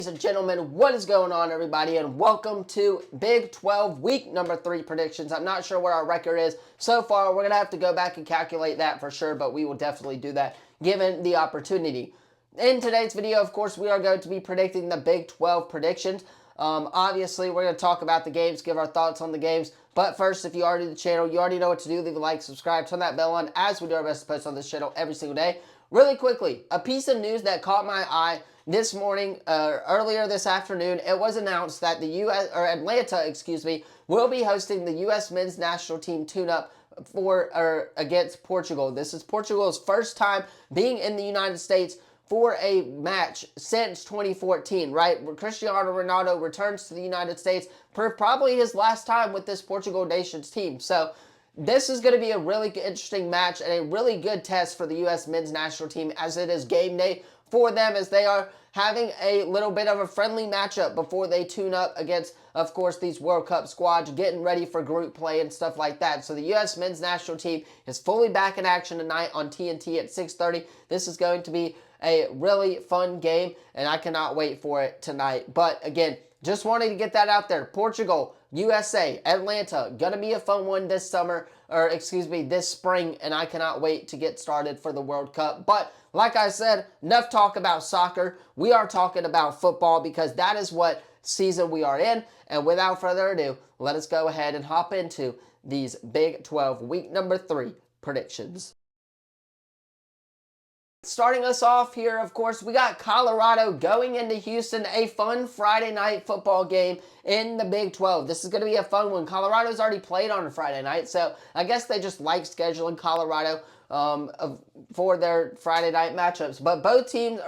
Ladies and gentlemen, what is going on, everybody, and welcome to Big 12 week number 3 predictions. I'm not sure what our record is so far. We're going to have to go back and calculate that for sure, but we will definitely do that given the opportunity. In today's video, of course, we are going to be predicting the Big 12 predictions. Obviously, we're going to talk about the games, give our thoughts on the games. But first, if you are new to the channel, you already know what to do. Leave a like, subscribe, turn that bell on as we do our best to post on this channel every single day. Really quickly, a piece of news that caught my eye this morning, earlier this afternoon. It was announced that the Atlanta, will be hosting the U.S. men's national team tune-up against Portugal. This is Portugal's first time being in the United States for a match since 2014, right? Cristiano Ronaldo returns to the United States for probably his last time with this Portugal nations team. So this is going to be a really interesting match and a really good test for the U.S. men's national team, as it is game day for them, as they are having a little bit of a friendly matchup before they tune up against, of course, these World Cup squads, getting ready for group play and stuff like that. So the U.S. men's national team is fully back in action tonight on TNT at 6:30. This is going to be a really fun game, and I cannot wait for it tonight. But again, just wanted to get that out there. Portugal, USA, Atlanta, gonna be a fun one this summer, this spring, and I cannot wait to get started for the World Cup. But like I said, enough talk about soccer. We are talking about football because that is what season we are in. And without further ado, let us go ahead and hop into these Big 12 week number 3 predictions. Starting us off here, of course, we got Colorado going into Houston, a fun Friday night football game in the Big 12. This is going to be a fun one. Colorado's already played on a Friday night, so I guess they just like scheduling Colorado for their Friday night matchups. But both teams,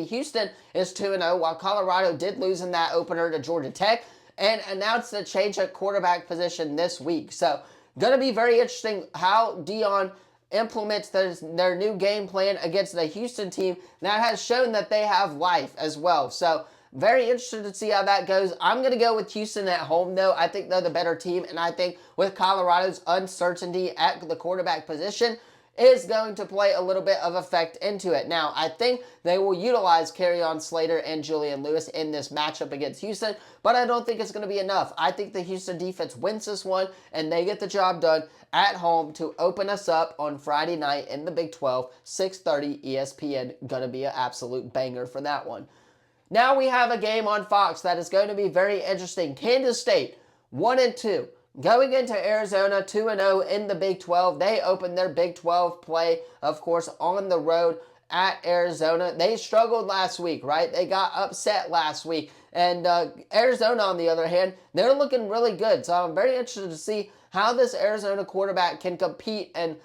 Houston is 2-0, while Colorado did lose in that opener to Georgia Tech and announced a change at quarterback position this week. So, going to be very interesting how Deion implements their new game plan against the Houston team that has shown that they have life as well. So very interested to see how that goes. I'm going to go with Houston at home, though. I think they're the better team, and I think with Colorado's uncertainty at the quarterback position is going to play a little bit of effect into it. Now, I think they will utilize Kerryon Slater and Julian Lewis in this matchup against Houston, but I don't think it's going to be enough. I think the Houston defense wins this one, and they get the job done at home to open us up on Friday night in the Big 12, 6:30 ESPN. Going to be an absolute banger for that one. Now we have a game on Fox that is going to be very interesting. Kansas State, 1-2. Going into Arizona, 2-0 in the Big 12. They opened their Big 12 play, of course, on the road at Arizona. They struggled last week, right? They got upset last week. And Arizona, on the other hand, they're looking really good. So I'm very interested to see how this Arizona quarterback can compete and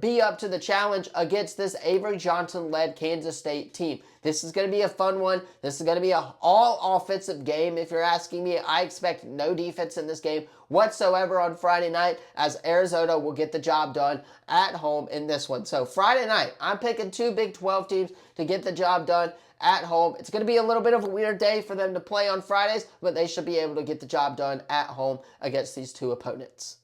be up to the challenge against this Avery Johnson-led Kansas State team. This is going to be a fun one. This is going to be an all-offensive game. If you're asking me, I expect no defense in this game whatsoever on Friday night, as Arizona will get the job done at home in this one. So Friday night, I'm picking 2 Big 12 teams to get the job done at home. It's going to be a little bit of a weird day for them to play on Fridays, but they should be able to get the job done at home against these 2 opponents.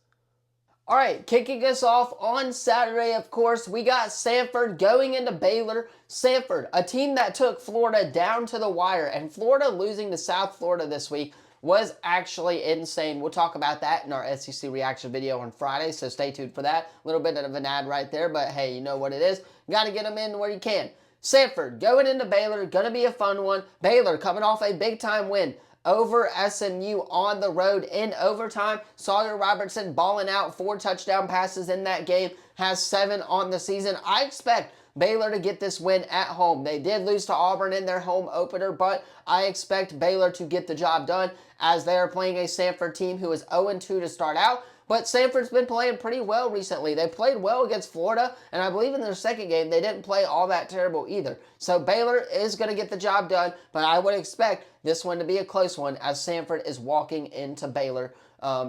All right, kicking us off on Saturday, of course, we got Samford going into Baylor. Samford, a team that took Florida down to the wire, and Florida losing to South Florida this week was actually insane. We'll talk about that in our SEC reaction video on Friday, so stay tuned for that. A little bit of an ad right there, but hey, you know what it is. Got to get them in where you can. Samford going into Baylor, going to be a fun one. Baylor coming off a big-time win over SMU on the road in overtime. Sawyer Robertson balling out 4 touchdown passes in that game, has 7 on the season. I expect Baylor to get this win at home. They did lose to Auburn in their home opener, but I expect Baylor to get the job done, as they are playing a Samford team who is 0-2 to start out. But Samford's been playing pretty well recently. They played well against Florida, and I believe in their second game, they didn't play all that terrible either. So Baylor is going to get the job done, but I would expect this one to be a close one, as Samford is walking into Baylor.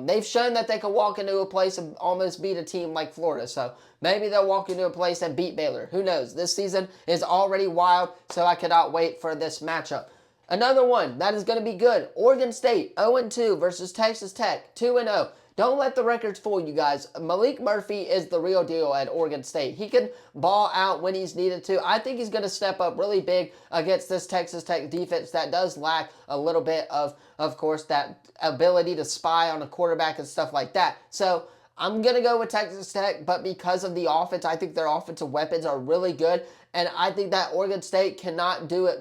They've shown that they can walk into a place and almost beat a team like Florida, so maybe they'll walk into a place and beat Baylor. Who knows? This season is already wild, so I cannot wait for this matchup. Another one that is going to be good. Oregon State, 0-2 versus Texas Tech, 2-0. don't let the records fool you guys. Malik Murphy is the real deal at Oregon State. He can ball out when he's needed to. I think he's going to step up really big against this Texas Tech defense that does lack a little bit of course, that ability to spy on a quarterback and stuff like that. So I'm going to go with Texas Tech, but because of the offense, I think their offensive weapons are really good, and I think that Oregon State cannot do it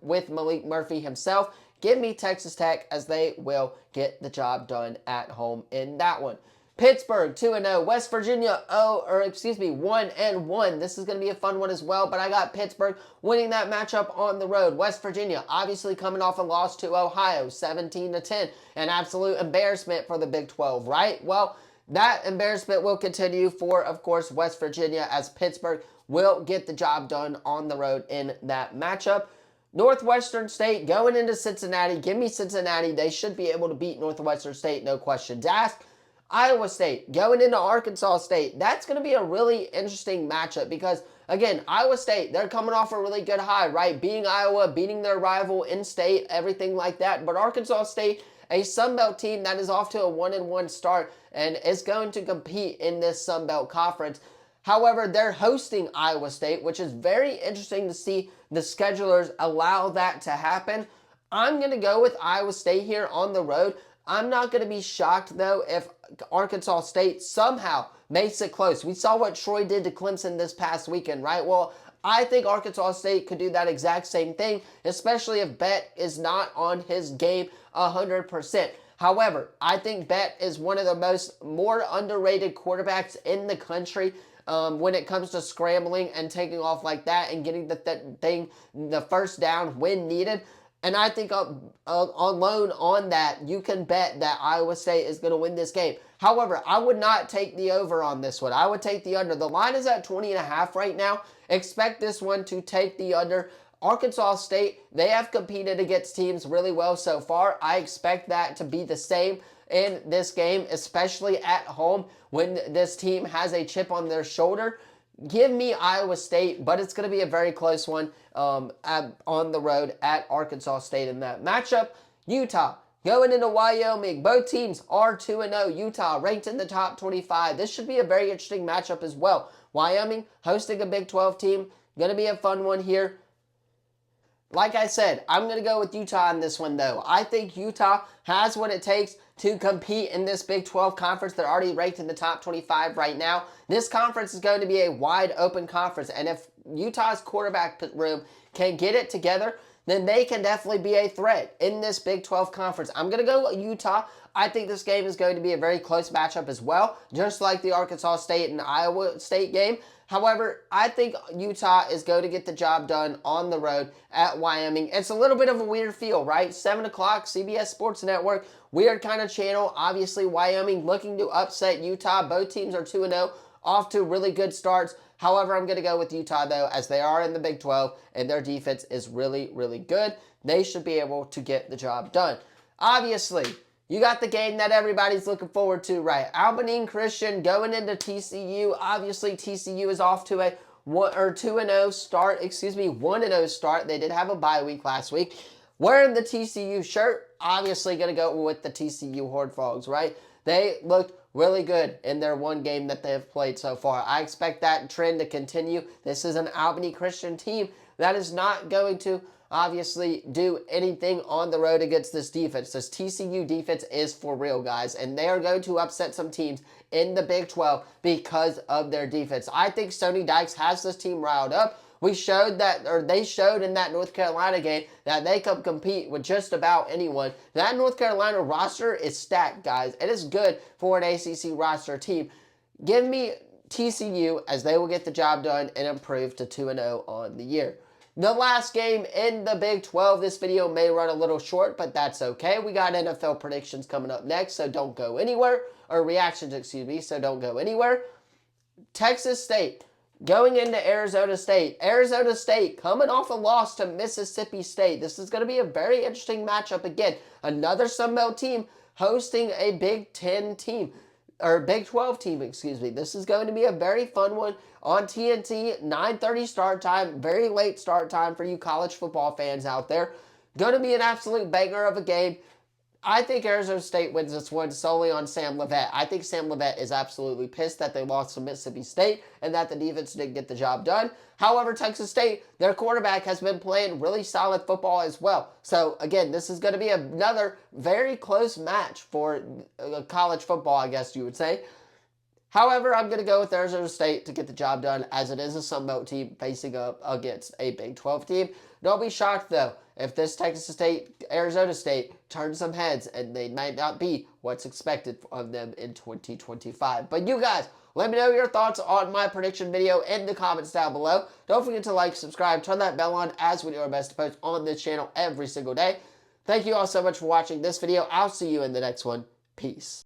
with Malik Murphy himself. Give me Texas Tech as they will get the job done at home in that one. Pittsburgh 2-0, West Virginia 1-1. This is going to be a fun one as well, but I got Pittsburgh winning that matchup on the road. West Virginia obviously coming off a loss to Ohio 17-10, an absolute embarrassment for the Big 12, right? Well, that embarrassment will continue for, of course, West Virginia, as Pittsburgh will get the job done on the road in that matchup. Northwestern State going into Cincinnati. Give me Cincinnati. They should be able to beat Northwestern State, no questions asked. Iowa State going into Arkansas State. That's going to be a really interesting matchup because, again, Iowa State, they're coming off a really good high, right? Beating Iowa, beating their rival in state, everything like that. But Arkansas State, a Sun Belt team that is off to a 1-1 start and is going to compete in this Sun Belt Conference. However, they're hosting Iowa State, which is very interesting to see the schedulers allow that to happen. I'm going to go with Iowa State here on the road. I'm not going to be shocked, though, if Arkansas State somehow makes it close. We saw what Troy did to Clemson this past weekend, right? Well, I think Arkansas State could do that exact same thing, especially if Bet is not on his game 100%. However, I think Bet is one of the more underrated quarterbacks in the country when it comes to scrambling and taking off like that and getting the first down when needed. And I think alone on that, you can bet that Iowa State is going to win this game. However, I would not take the over on this one. I would take the under. The line is at 20.5 right now. Expect this one to take the under. Arkansas State, they have competed against teams really well so far. I expect that to be the same in this game, especially at home when this team has a chip on their shoulder. Give me Iowa State, but it's going to be a very close one on the road at Arkansas State in that matchup. Utah going into Wyoming. Both teams are 2-0. Utah ranked in the top 25. This should be a very interesting matchup as well. Wyoming hosting a Big 12 team. Going to be a fun one here. Like I said, I'm going to go with Utah on this one, though. I think Utah has what it takes to compete in this Big 12 conference. They're already ranked in the top 25 right now. This conference is going to be a wide open conference, and if Utah's quarterback room can get it together, then they can definitely be a threat in this Big 12 conference. I'm going to go with Utah. I think this game is going to be a very close matchup as well, just like the Arkansas State and Iowa State game. However, I think Utah is going to get the job done on the road at Wyoming. It's a little bit of a weird feel, right? 7 o'clock, CBS Sports Network, weird kind of channel. Obviously, Wyoming looking to upset Utah. Both teams are 2-0, off to really good starts. However, I'm going to go with Utah, though, as they are in the Big 12, and their defense is really, really good. They should be able to get the job done. Obviously, you got the game that everybody's looking forward to, right? Abilene Christian going into TCU. Obviously, TCU is off to a 2-0 start. 1-0 start. They did have a bye week last week. Wearing the TCU shirt, obviously going to go with the TCU Horned Frogs, right? They looked really good in their one game that they have played so far. I expect that trend to continue. This is an Albany Christian team that is not going to obviously do anything on the road against this defense. This TCU defense is for real, guys, and they are going to upset some teams in the Big 12 because of their defense. I think Sonny Dykes has this team riled up. They showed in that North Carolina game that they can compete with just about anyone. That North Carolina roster is stacked, guys. It is good for an ACC roster team. Give me TCU as they will get the job done and improve to 2-0 on the year. The last game in the Big 12. This video may run a little short, but that's okay. We got NFL predictions coming up next, so don't go anywhere. Or reactions, so don't go anywhere. Texas State going into Arizona State. Arizona State coming off a loss to Mississippi State. This is going to be a very interesting matchup again. Another Sun Belt team hosting a Big 10 team. Or Big 12 team, This is going to be a very fun one on TNT, 9:30 start time, very late start time for you college football fans out there. Going to be an absolute banger of a game. I think Arizona State wins this one solely on Sam Leavitt. I think Sam Leavitt is absolutely pissed that they lost to Mississippi State and that the defense didn't get the job done. However, Texas State, their quarterback has been playing really solid football as well. So, again, this is going to be another very close match for college football, I guess you would say. However, I'm going to go with Arizona State to get the job done, as it is a Sun Belt team facing up against a Big 12 team. Don't be shocked, though, if this Texas State, Arizona State turns some heads, and they might not be what's expected of them in 2025. But you guys, let me know your thoughts on my prediction video in the comments down below. Don't forget to like, subscribe, turn that bell on, as we do our best to post on this channel every single day. Thank you all so much for watching this video. I'll see you in the next one. Peace.